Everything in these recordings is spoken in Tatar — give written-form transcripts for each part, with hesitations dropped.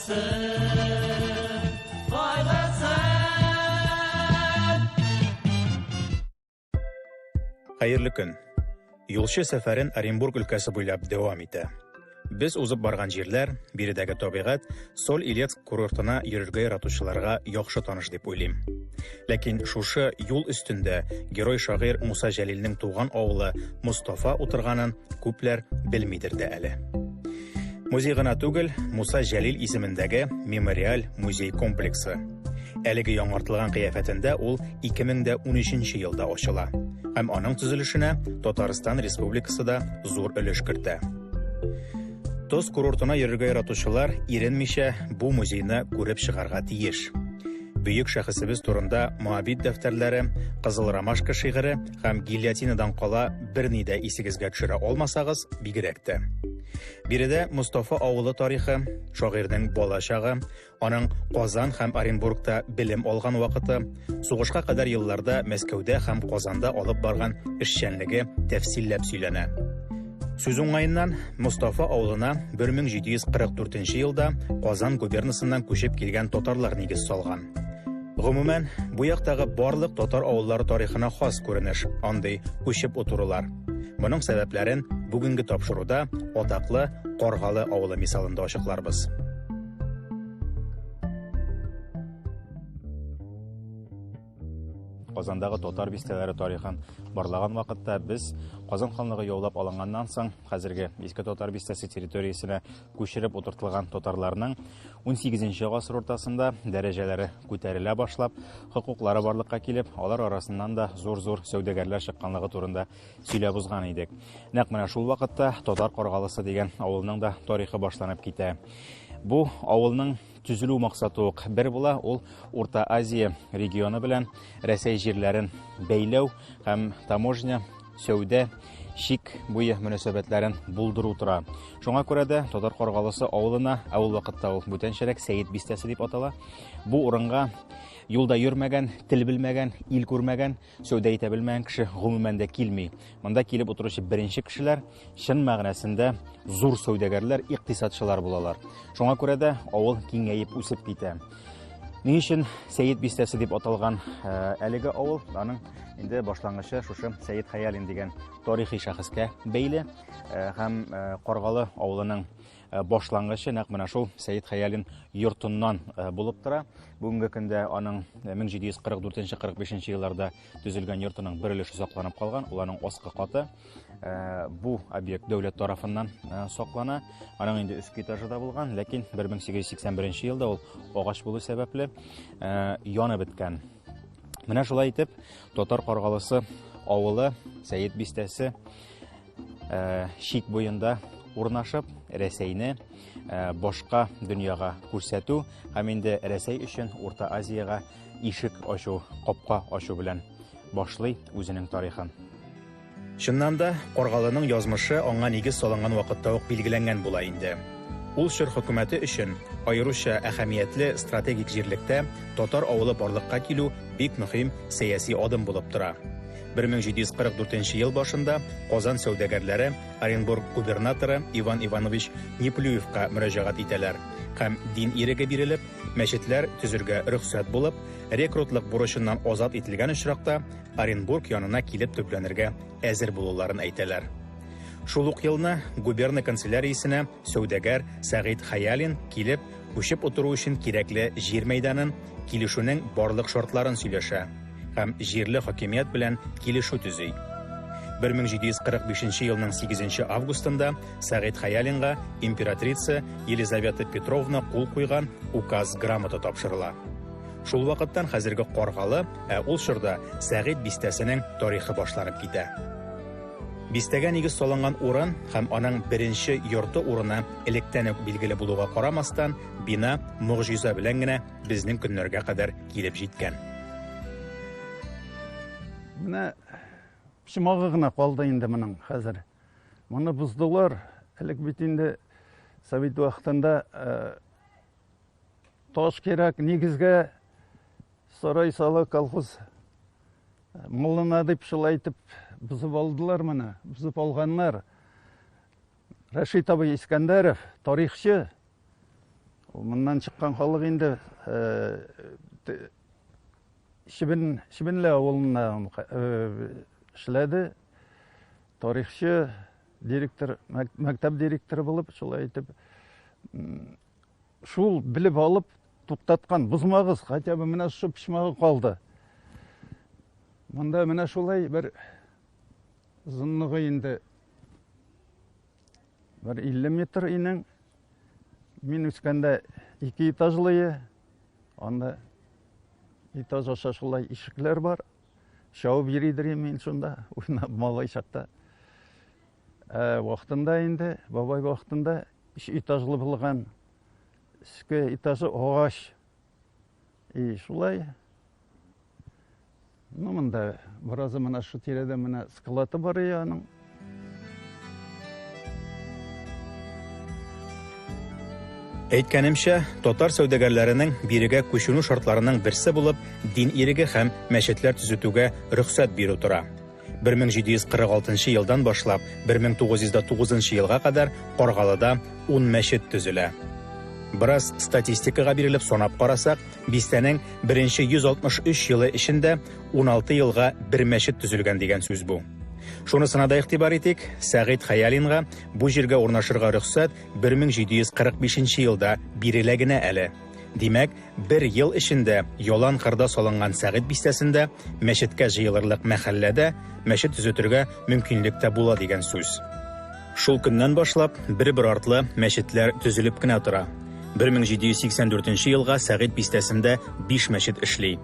Хәерле көн. Юлчы сәфәрен Оренбург өлкәсе буйлап дәвам итә. Без узып барган җирләр, биредәге табигать, Соль-Илецк курортына йөрергә яратучыларга яхшы таныш дип уйлыйм. Ләкин шушы юл өстендә герой шагыйрь Муса Җәлилнең туган авылы Мустафа утырганын күпләр белмидер дә әле. Музей гына түгел, Муса Җәлил исемендәге мемориаль музей комплексы. Әлеге яңартылган кыяфәтендә ул 2013 елда ачыла. Һәм аның төзелешенә Татарстан Республикасы да зур өлеш кертә. Тоз курортына йөрергә яратучылар иренмичә бу музейны күреп чыгарга тиеш. Бөек шәхесебез турында Моабит дәфтәрләре, Кызыл ромашка шигыре һәм гильотинадан кала берни дә исегезгә төшерә алмасагыз, бигрәк тә. Биредә Мустафа авылы тарихы, шагыйрьнең бала чагы, аның Казан һәм Оренбургта белем алган вакыты, сугышка кадәр елларда Мәскәүдә һәм Казанда алып барган эшчәнлеге тәфсилләп сөйләнә. Сүз уңаеннан Мустафа авылына 1744 елда Казан губернасыннан күчеп килгән татарлар нигез салган. Гомумән, бу яктагы барлык татар авыллары тарихына хас күренеш андый күчеп утырулар. Моның сәбәпләрен бүгенге тапшыруда атаклы Каргалы авылы мисалында ачыкларбыз. Казандагы татар бистәләре тарихын барлаган вакытта без Казан ханлыгы яулап алынганнан соң хәзерге Иске татар бистәсе территориясенә күчереп утыртылган татарларның 18-нче гасыр уртасында дәрәҗәләре күтәрелә башлап, хокуклары барлыкка килеп, алар арасыннан да зур-зур сәүдәгәрләр чыкканлыгы турында сөйләп узган идек. Нәкъ менә шул вакытта Татар Каргалысы дигән авылның да тарихы башланып китә. Бу авылның төзелү максаты ук бер була, ул Урта Азия регионы белән Рәсәй җирләрен бәйләү һәм таможня, сәүдә, шик буе мөнәсәбәтләрен булдыру тора. Шуңа күрә дә Татар Каргалысы авылына ул вакытта ул бүтәнчәрәк Сәйет бистәсе дип атала. Бу урынга юлда йөрмәгән, тел белмәгән, ил күрмәгән, сәүдә итә белмәгән кеше гомумән дә килми. Монда килеп утыручы беренче кешеләр чын мәгънәсендә зур сәүдәгәрләр, икътисадчылар булалар. Шуңа күрә дә авыл киңәеп үсеп китә. Ни өчен Сәйет бистәсе дип аталган әлеге авыл, аның инде башлангычы шушы Сәйет Хаялин дигән тарихи шәхескә бәйле һәм Каргалы авылының башлангычы нәкъ менә шул Сәйет Хаялин йортыннан булып тора. Бүгенге көндә аның 1744-45 елларда төзелгән йортының бер өлеше сакланып калган. Ул аның аскы каты. Бу объект дәүләт тарафыннан саклана. Аның инде өстки этажы да булган, ләкин 1881 елда ул агач булу сәбәпле янып беткән. Менә шулай итеп, Татар Каргалысы авылы Сәйет бистәсе шик буенда урнашып, Рәсәйне башка дөньяга күрсәтү һәм инде Рәсәй өчен Урта Азияга ишек ачу, капка ачу белән башлый үзенең тарихын. Чыннан да Каргалының язмышы аңа нигез салынган вакытта ук билгеләнгән була инде. Ул шәһәр хөкүмәте өчен аеруча әһәмиятле стратегик җирлектә татар авылы барлыкка килү бик мөһим сәяси адым булып тора. 1744 ел башында Казан сәүдәгәрләре Оренбург губернаторы Иван Иванович Неплюевка мөрәҗәгать итәләр һәм дин иреге бирелеп, мәчетләр төзергә рөхсәт булып, рекрутлык бурычыннан азат ителгән очракта Оренбург янына килеп төпләнергә әзер булуларын әйтәләр. Шул ук елны губерна канцеляриясенә сәүдәгәр Сәгыйть Хаялин килеп, күчеп утыру өчен кирәкле җир мәйданын, килешүнең барлык шартларын сөйләшә һәм җирле хакимият белән килешү төзи. 1745 елның 8 августында Сәгыйть Хаялинга императрица Елизавета Петровна кул куйган указ грамота тапшырыла. Шул вакыттан хәзерге Каргалы, ул чорда Сәгыйть бистәсенең тарихы башланып китә. Бистәгә нигез салынган урын һәм аның беренче йорты урыны электән үк билгеле булуга карамастан, бина мөгъҗиза белән генә безнең көннәргә кадәр килеп җиткән. Менә шымагы гына калды инде моның хәзер. Моны буздылар. Элек бит инде Совет вакытында таш кирәк, нигезгә сарай салы колхоз муллана дип шулай итеп бузып алдылар моны. Бузып алганнар. Рәшит абый Искәндәров, тарихчы, Моннан чыккан халык инде Шибенле авылына эшләде. Тарихчы, директор, мәктәп директоры булып, шулай итеп, шул билеп алып, туктаткан, бузмагыз, хотя бы менә шу пишмагы калды. Монда менә шулай бер зынныгы инде бер 50 метр инең. Мин үскәндә 2 этажлые, анда этаж аша шулай ишекләр бар. Шауып йөридер мин шунда, уйнап малай чакта. Вакытында инде, бабай вакытында 3 этажлы булган. Иске этажы агач. Шулай. Ну, монда биразы менә шу тирәдә менә склады бар аның. Әйткәнемчә, татар сәүдәгәрләренең бирегә күченү шартларының берсе булып, дин иреге һәм мәчетләр төзетүгә рөхсәт бирү тора. 1746 елдан башлап 1909 елга кадәр Каргалыда 10 мәчет төзелә. Бераз статистикага бирелеп санап карасак, бистәнең 163 елы эчендә 16 елга бер мәчет төзелгән дигән сүз бу. Шунысына да игътибар итик, Сәгыйд Хаялинга бу җиргә урнашырга рөхсәт 1745 елда бирелә генә әле. Димәк, бер ел эчендә Ялан кырда салынган Сәгыйд бистәсендә мәчеткә җыелырлык мәхәлләдә мәчет төзетергә мөмкинлек тә була дигән сүз. Шул көннән башлап бер артлы мәчетләр төзелеп кенә тора. 1784 елга Сәгыйд бистәсендә 5 мәчет эшли.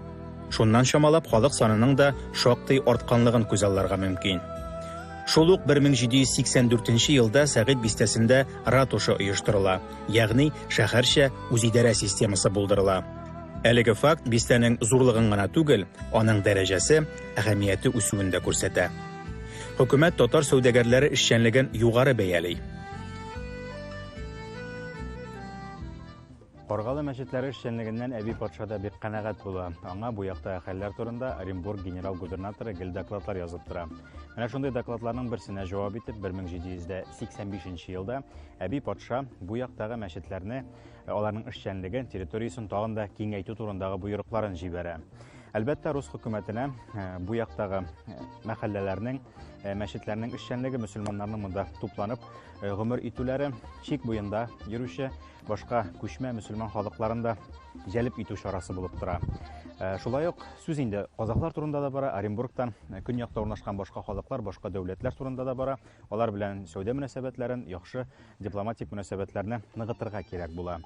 Шуннан чамалап халык санының да шактый артканлыгын күз алырга мөмкин. Шул ук 1784 елда Сәгыйд бистәсендә ратуша оештырыла, ягъни шәһәрчә үзидарә системасы булдырыла. Әлеге факт бистәнең зурлыгын гына түгел, аның дәрәҗәсе, әһәмияте үсүен дә күрсәтә. Хөкүмәт татар сәүдәгәрләре эшчәнлеген югары бәяли. Каргалы мәчетләре эшчәнлегеннән Әби патша да бик канәгать була. Аңа бу якта хәлләр турында Оренбург генерал-губернаторы гел докладлар язып тора. Менә шундый докладларның берсенә җавап итеп, 1785 елда Әби патша бу яктагы мәчетләрне, аларның эшчәнлеген, территориясын тагын да киңәйтү турындагы буйрукларын җибәрә. Әлбәттә, рус хөкүмәтенә бу яктагы мәхәлләләрнең, мәчетләрнең эшчәнлеге мөселманнарның монда тупланып гомер итүләре, чик буенда йөрүче башка күчмә мөселман халыкларында җәлеп итү чарасы булып тора. Шулай ук сүз инде казаклар турында да бара, Оренбургтан көньякта урнашкан башка халыклар, башка дәүләтләр турында да бара. Алар белән сәүдә мөнәсәбәтләрен, яхшы дипломатик мөнәсәбәтләрне ныгытырга кирәк була.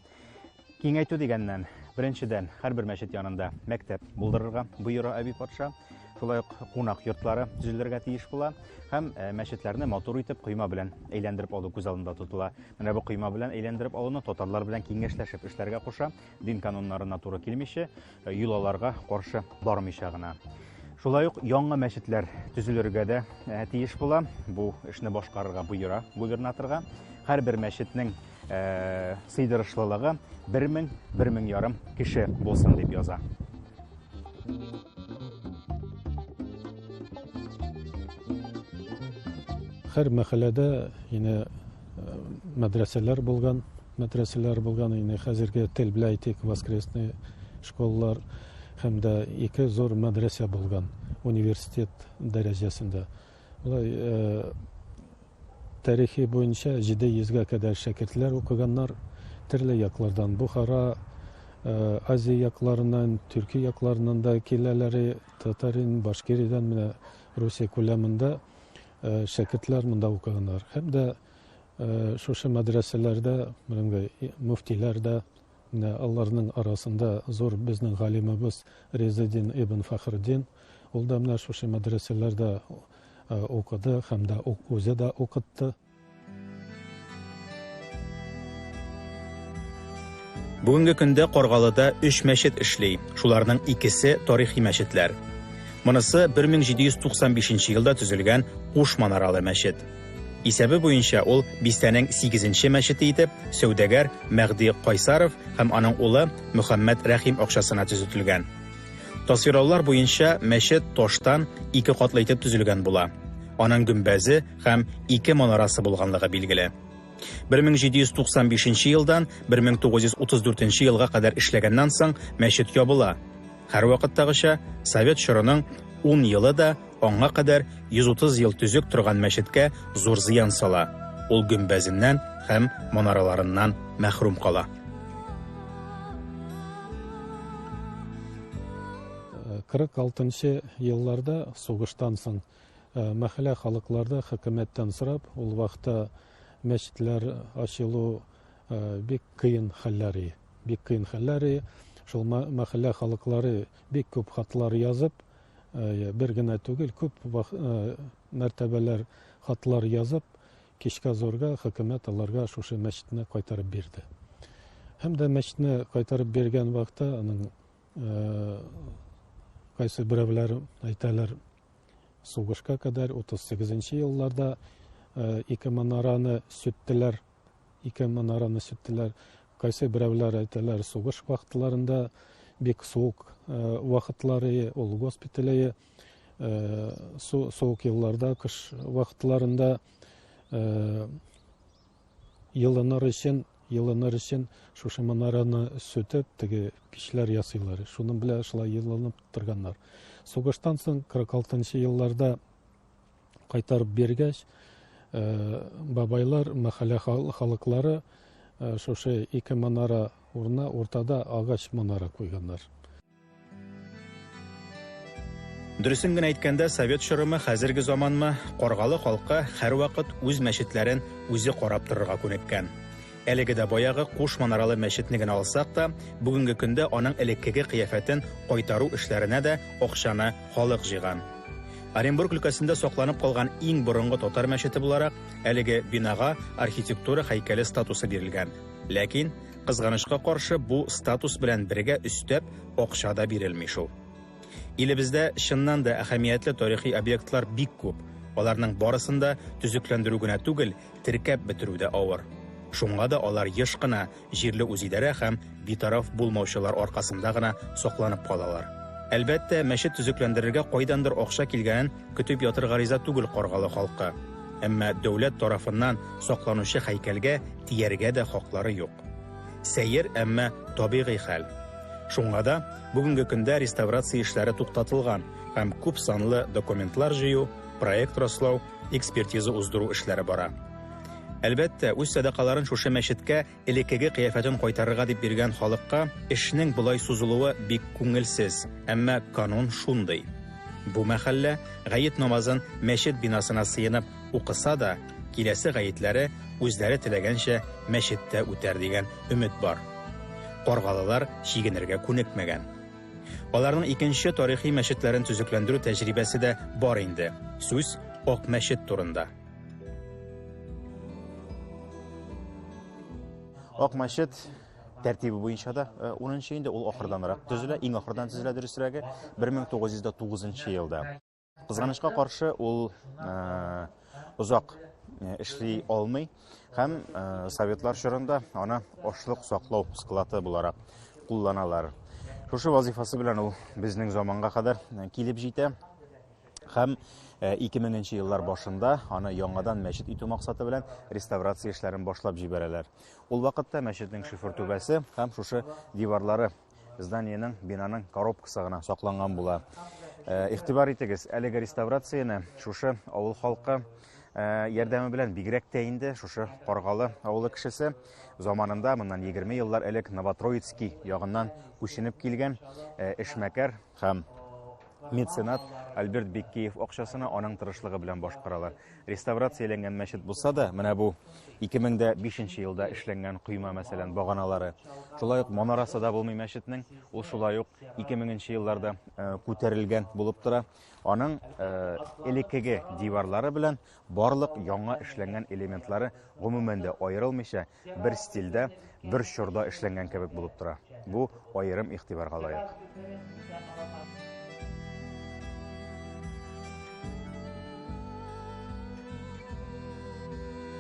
Киңәйтү дигәннән, беренчедән һәрбер мәчет янында мәктәп булдырырга буйыра Әби патша. Шулай ук кунак йортлары төзелергә тиеш була һәм мәчетләрне матур итеп койма белән әйләндереп алу күз алдында тотыла. Менә бу койма белән әйләндереп алуны татарлар белән киңәшләшеп эшләргә куша, дин кануннарына туры килмичә, юлаларга каршы бармыйча гына. Шулай ук яңа мәчетләр төзелергә дә тиеш була. Бу эшне башкарырга буйыра губернаторга. Һәрбер мәчетнең сыйдырышлылыгы 1000-1500 кеше булсын дип яза. Һәр мәхәлләдә мәдрәсәләр булган, хәзерге тел белән әйтик, воскресный школалар һәм дә 2 зур мәдрәсә булган университет дәрәҗәсендә. Тарихи буенча 700-гә кадәр шәкертләр укыганнар төрле яклардан, Бухара, Азия якларыннан, Төркия якларыннан да киләләре, Татарстан, Башкириядан, менә Русия күләмендә шәкертләр монда укыганнар. Һәм дә шушы мәдрәсәләрдә муфтиләр дә, аларның арасында зур безнең галимыбыз Резидин ибн Фахрдин, ул да менә шушы мәдрәсәләрдә укыды һәм дә үзе дә укытты. Бүгенге көндә Каргалыда 3 мәчет эшли. Шуларның 2се тарихи мәчетләр. Монысы 1795 елда төзелгән Куш манаралы мәчет. Исәбе буенча ул бистәнең 8нче мәчете итеп сәүдәгәр Мәгъди Кайсаров һәм аның улы Мөхәммәд Рәхим акчасына төзетелгән. Тасвираулар буенча мәчет таштан 2 катлы итеп төзелгән була. Аның гөмбәзе һәм 2 манарасы булганлыгы билгеле. 1795 елдан 1934 елга кадәр эшләгәннән соң мәчет ябыла. Һәрвакыттагыча Совет чорының 10 елы да аңа кадәр 130 ел төзек торган мәчеткә зур зыян сала. Ул гөмбәзеннән һәм манараларыннан мәхрүм кала. 46 елларда сугыштан соң мәхәллә халыкларда хөкүмәттән сорап, ул вакытта мәчетләр ачылу бик кыен хәлләре. Шул мәхәллә халыклары бик күп хатлар язып, бер генә түгел, күп мәртәбәләр хатлар язып, кичкә зорга хөкүмәт аларга шушы мәчетне кайтарып бирде. Һәм дә мәчетне кайтарып бергән вакытта аның кайсы берәүләр әйтәләр, сугышка кадәр 38 елларда 2 манараны сүттеләр. Кайсы берәүләр әйтәләр, сугыш вакытларында бик суык вакытлары, ул госпитале, суык елларда, кыш вакытларында йылыныр өчен шушы манараны сүтеп, теге кишләр ясыйлар. Шуның белән шулай йылынып торганнар. Сугыштан соң 46 елларда кайтарып бергәч, бабайлар, мәхәллә халыклары шушы 2 манара урынына уртада агач манара куйганнар. Дөресен генә әйткәндә, Совет чорымы хәзерге заманмы Каргалы халкы һәрвакыт үз мәчетләрен үзе карап торырга күнеккән. Әлеге дә баягы куш манаралы мәчетне генә алсак та, бүгенге көндә аның элеккеге кыяфәтен кайтару эшләренә дә акчаны халык җыйган. Оренбург өлкәсендә сакланып калган иң борынгы татар мәчете буларак, әлеге бинага архитектура һәйкәле статусы бирелгән. Ләкин кызганычка каршы бу статус белән бергә өстәп акча да бирелми шул. Илебездә чыннан да әһәмиятле тарихи объектлар бик күп. Аларның барысын да төзекләндерү генә түгел, теркәп бетерү дә авыр. Шуңа да алар еш кына җирле үзидарә һәм битараф булмаучылар аркасында гына сакланып калалар. Әлбәттә, мәчет төзекләндерергә кайдандыр акча килгәнен көтеп ятырга риза түгел Каргалы халкы. Әмма дәүләт тарафыннан сакланучы һәйкәлгә тияргә дә хаклары юк. Сәер, әмма табигый хәл. Шуңа да бүгенге көндә реставрация эшләре туктатылган һәм күп санлы документлар җыю, проект раслау, экспертиза уздыру эшләре бара. Әлбәттә, үз садакаларын шушы мәчеткә элеккеге кыяфәтен кайтарырга дип биргән халыкка эшнең булай сузылуы бик күңелсез, әмма канун шундый. Бу мәхәллә гает намазын мәчет бинасына сыенып укыса да, киләсе гаетләре үзләре теләгәнчә мәчеттә үтәр дигән өмет бар. Каргалылар чигенергә күнекмәгән. Аларның икенче тарихи мәчетләрен төзекләндерү тәҗрибәсе дә бар инде. Сүз Ак мәчет турында. Ак мәчет тәртибе буенча да 10нчы инде ул ахырданрак төзелә, иң ахырдан төзелә дөресрәге 1909 елда. Кызганычка каршы ул узак эшли алмый һәм советлар чорында аны ашлык саклау склады буларак кулланалар. Шушы вазифасы белән ул безнең заманга кадәр килеп җитә һәм 2000нче еллар башында аны яңадан мәчет итү максаты белән реставрация эшләрен башлап җибәрәләр. Ул вакытта мәчетнең шифр түбәсе һәм шушы диварлары зданиянең, бинаның коробкасы гына сакланган була. Игътибар итегез, әлеге реставрацияне шушы авыл халкы ярдәме белән бигрәк тә инде шушы Каргалы авылы кешесе заманында моннан 20 еллар элек Новотроицкий ягыннан күченеп килгән эшмәкәр һәм меценат Альберт Беккеев акчасына аның тырышлыгы белән башкаралар. Реставрацияләнгән мәчет булса да, менә бу 2005 елда эшләнгән койма мәсәлән баганалары. Шулай ук манарасы да булмый мәчетнең, ул шулай ук 2000нче елларда күтәрелгән булып тора. Аның элеккеге диварлары белән барлык яңа эшләнгән элементлары гомумән дә аерылмыйча бер стильдә, бер чорда эшләнгән кебек булып тора. Бу аерым игътибарга лаек.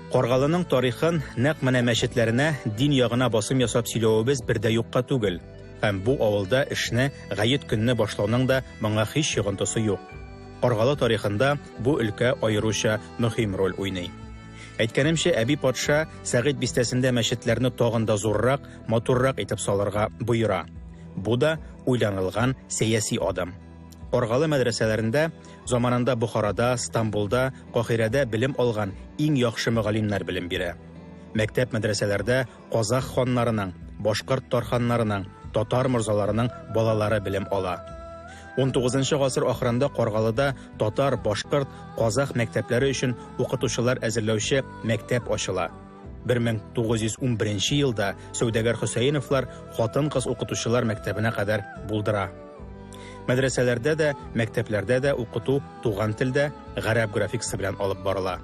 Каргалының тарихын нәкъ менә мәчетләренә, дин ягына басым ясап сөйләвебез бердә юкка түгел. Һәм бу авылда эшне гает көнне башлауның да моңа һич йогынтысы юк. Каргалы тарихында бу өлкә аеруча мөһим роль уйный. Әйткәнемчә, әби патша Сәгыйть бистәсендә мәчетләрне тагын да зуррак, матуррак итеп салырга боера. Бу да уйланылган сәяси адым. Каргалы мәдрәсәләрендә заманында Бухарада, Стамбулда, Кахирәдә белем алган иң яхшы мөгаллимнәр белем бирә. Мәктәп мәдрәсәләрдә казах ханнарының, башкорт тарханнарының, татар морзаларының балалары белем ала. 19 гасыр ахырында Каргалыда татар, башкорт, казах мәктәпләре өчен укытучылар әзерләүче мәктәп ачыла. 1911 елда Сәүдәгәр Хөсәйновлар хатын-кыз укытучылар мәктәбенә кадәр булдыра. Мәдрәсәләрдә дә, мәктәпләрдә дә укыту туган телдә, гарәп графикасы белән алып барыла.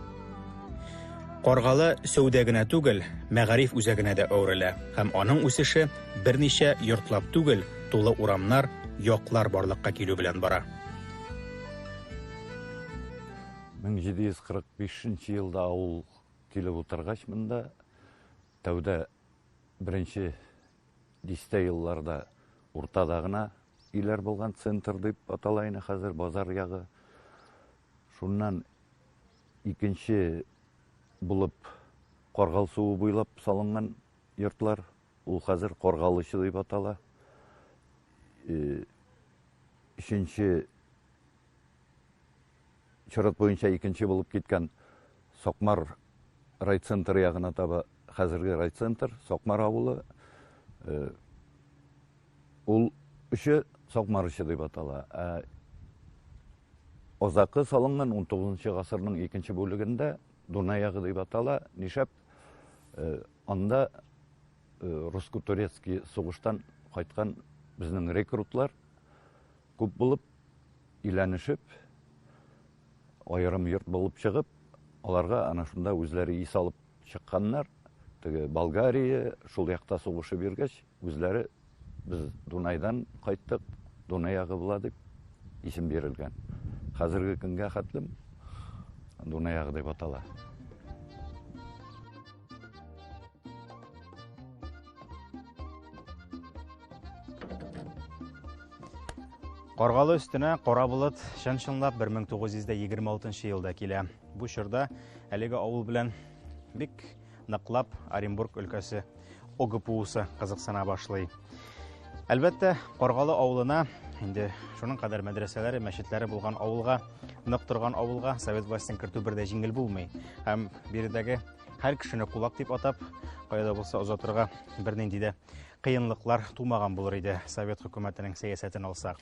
Каргалы Сәүдә генә түгел, мәгариф үзәгенә дә әверелә, һәм аның үсеше берничә йортлап түгел, тулы урамнар, яклар барлыкка килү белән бара. 1745 елда авыл килеп утыргач монда, тәүдә беренче дистә елларда уртада гына иләр булган, центр дип атала ине хәзер, базар ягы. Шуннан икенче булып Каргал суы буйлап салынган йортлар, ул хәзер Каргалычы дип атала. Ишенче чорот буенча икенче булып киткән Сокмар райцентр ягына таба, хәзерге райцентр, Сокмар авылы. Ул үче Сокмарычы дип атала. Озакы салынган 19 гасырның икенче бүлегендә Дунай ягы дип атала. Нишәп анда русско-турецкий сугыштан кайткан безнең рекрутлар күп булып иләнешеп, аерым йорт булып чыгып, аларга ана шунда үзләре ис алып чыкканнар. Теге Болгария шул якта сугышы биргәч, үзләре без Дунайдан кайттык, Дунай ягы була дип исем бирелгән. Хәзерге көнгә хәтлем Дунай ягы дип атала. Каргалы өстенә кара булыт чын-чынлап 1926 елда килә. Бу чорда әлеге авыл белән бик ныклап Оренбург өлкәсе ОГПУсы кызыксына башлый. Әлбәттә, Каргалы авылына инде шуның кадәр мәдрәсәләре, мәчетләре булган авылга, нык торган авылга совет властен кертү бердә җиңел булмый. Һәм биредәге һәр кешене кулак дип атап, кайда булса озатырга бернинди дә кыенлыклар тумаган булыр иде совет хөкүмәтенең сәясәтен алсак.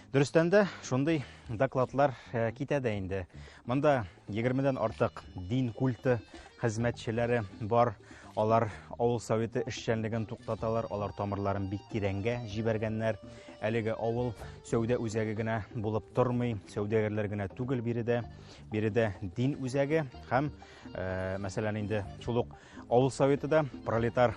Дөрестән дә шундый докладлар китә дә инде. Монда 20дән артык дин культы хезмәтчеләре бар. Алар авыл советы эшчәнлеген туктаталар, алар тамырларын бик тирәнгә җибәргәннәр. Әлеге авыл Сәүдә үзәге генә булып тормый, сәүдәгәрләр генә түгел биредә. Биредә дин үзәге һәм мәсәлән инде шул ук авыл советы да пролетар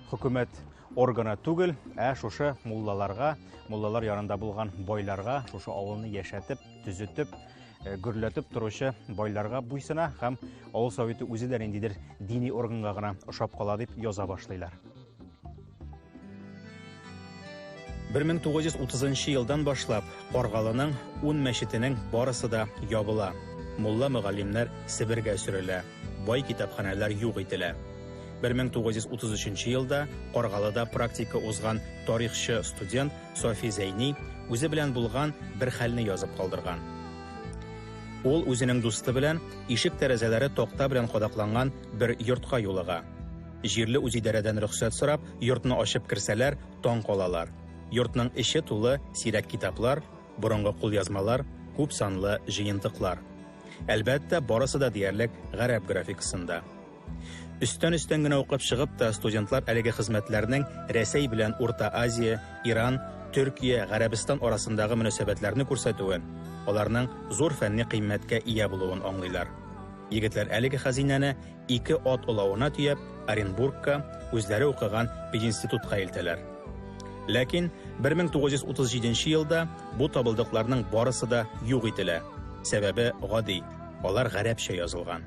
хөкүмәт органы түгел, шушы муллалар янында булган байларга, шушы авылны яшәтеп, төзетеп, гөрләтеп торучы байларга буйсына һәм авыл советы үзе дә ниндидер дини органга гына ошап кала дип яза башлыйлар. 1930 елдан башлап Каргалының 10 мәчетенең барысы да ябыла. Мулла мөгаллимнәр Себергә сөрелә, бай китапханәләр юк ителә. 1933 елда Каргалыда практика узган тарихчы студент Софи Зәйни үзе белән булган бер хәлне язып калдырган. Ул үзенең дусты белән ишек тәрәзәләре такта белән кадакланган бер йортка юлыга. Җирле үзидарәдән рөхсәт сорап, йортны ачып керсәләр, таң калалар. Йортның эче тулы сирәк китаплар, борынгы кулъязмалар, күп санлы җыентыклар. Әлбәттә, барысы да диярлек гарәп графикасында. Өстән генә укып чыгып та студентлар әлеге хезмәтләрнең Рәсәй белән Урта Азия, Иран, Төркия, Гарәбстан арасындагы мөнәсәбәтләрне күрсәтүен, аларның зур фәнни кыйммәткә ия булуын аңлыйлар. Егетләр әлеге хәзинәне 2 ат олавына төяп, Оренбургка, үзләре укыган пединститутка илтәләр. Ләкин 1937 елда бу табылдыкларның барысы да юк ителә. Сәбәбе гади, алар гарәпчә язылган.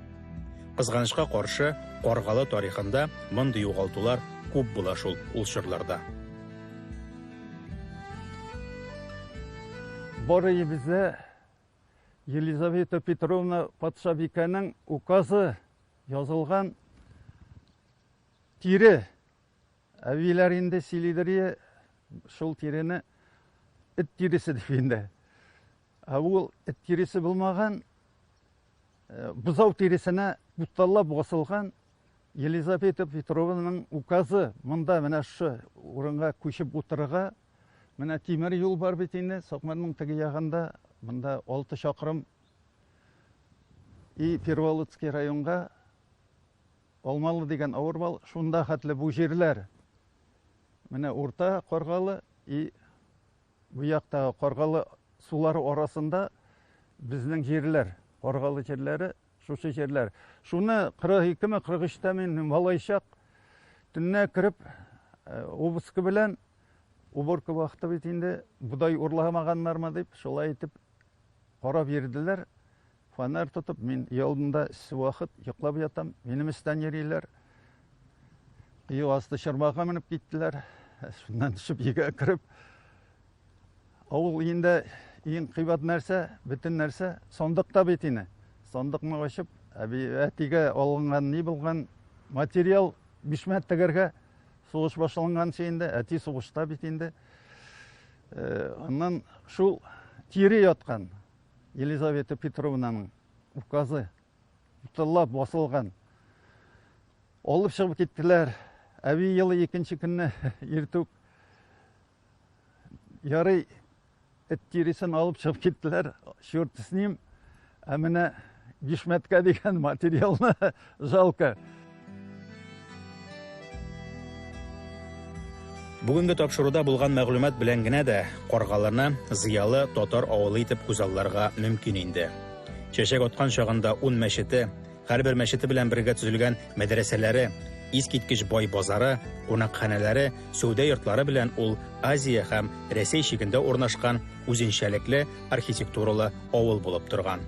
Кызганычка каршы, Каргалы тарихында мондый югалтулар күп була шул ул чорларда. Боры бездә Елизавета Петровна патшабикәнең указы язылған тире. Әбейлер инде сөйледірі, шул тирені эт тиресі деп енді. Ол эт тиресі болмаған, бұзау тиресіне бұтталап басылған Елизавета Петровнаның указы мұнда міне шы орынға көшіп отырыға, міне темір жол бар бетінде, Соқманның тігі яғында, мұнда 6 шақырым и Перволыцкий районға Алмалы деген ауыр бал, шунда қатлы бұл жерлер. Міне орта қорғалы и бұяқтағы қорғалы сулары орасында біздің жерлер, қорғалы жерлері, шушы жерлер. Шуны 42-43-та мен балайшақ түнне кіріп, обысқы білән, уборка вақты бетінде бұдай ұрламағанлар ма деп, шолай етіп қарап ерділер. Фонарь тұтып, мен елдіңда ісі уақыт еқлап ятам, менім істен ерейлер. Үй асты шырмаға мініп кеттілер. Шундан түсіп, еге кіріп, ауыл енді ең қибат нәрсе, бітін нәрсе, сондықта бетіне. Сондықны ашып, әтіге олынған не болған материал бішмәттігерге соғыш башылынған сейінде, әті соғышта бетінде. Оннан шул тире ятқан Елизавета Петровнаның указы бұтылап басылған. Олып шығып кеттілер. Әбей елі екінші күнні ертіп, ярый эт тиресін алып шығып кеттілер. Шөртісінем, әміне бішмәтке деген материалны жалқы. Бүгінгі тапшыруда болған мәгълүмат белән генә дә Каргалыны зыялы татар авылы итеп күзалларга мөмкин инде. Чәчәк аткан чагында 10 мәчете, һәрбер мәчете белән бергә төзелгән мәдрәсәләре, искиткеч бай базары, кунакханәләре, сәүдә йортлары белән ул Азия һәм Рәсәй шигендә урнашкан үзенчәлекле архитектуралы авыл булып торган.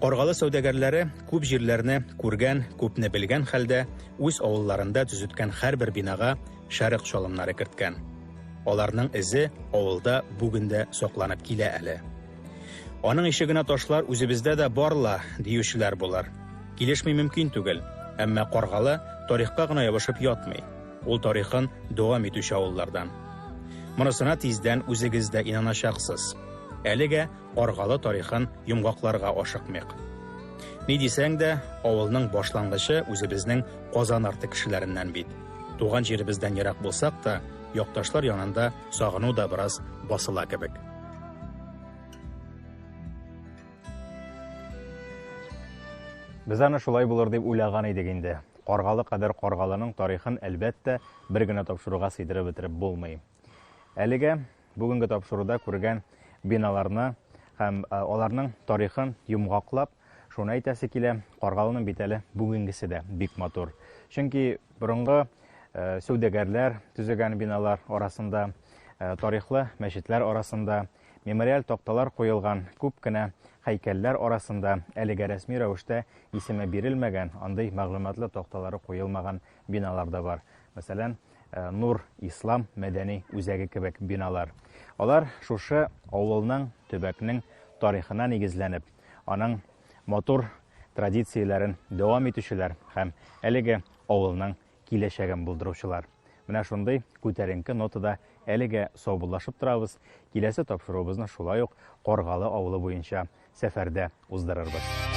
Каргалы сәүдәгәрләре күп җирләрне күргән, күпне белгән хәлдә үз авылларында төзеткән һәрбер бинага шәрык чалымнары керткән. Аларның эзе авылда бүгендә сакланып килә әле. Аның ишегенә ташлар үзебездә дә барла диючеләр булар. Килешми мөмкин түгел, әмма Каргалы тарихка гына ябышып ятмый. Ул тарихын дәвам итүче авыллардан. Монысына тиздән үзегез дә инаначаксыз. Әлегә Каргалы тарихын йомгакларга ашыкмыйк. Ни дисәң дә, авылның башлангычы үзебезнең Казан арты кешеләреннән бит. Туган җиребездән ерак булсак та, якташлар янында сагыну да бераз басыла кебек. Без аны шулай булыр дип уйлаган идек инде. Каргалы кадәр Каргалының тарихын әлбәттә бер генә тапшыруга сыйдырып бетереп булмый. Әлегә бүгенге тапшыруда күргән биналарны һәм аларның тарихын йомгаклап, шуны әйтәсе килә, Каргалының бит әле бүгенгесе дә бик матур. Чөнки борынгы сәүдәгәрләр төзегән биналар арасында, тарихлы мәчетләр арасында, мемориаль такталар куелган күп кенә һәйкәлләр арасында әлегә рәсми рәвештә исеме бирелмәгән, андый мәгълүматлы такталары куелмаган биналар да бар. Мәсәлән, Нур Ислам мәдәни үзәге кебек биналар. Алар шушы авылның, төбәкнең тарихына нигезләнеп, аның матур традицияләрен дәвам итүчеләр һәм әлегә авылның киләчәген булдыручылар. Менә шундый күтәренке нотада әлегә саубуллашып торабыз. Киләсе тапшыруыбызны шулай ук Каргалы авылы буенча сәфәрдә уздырырбыз.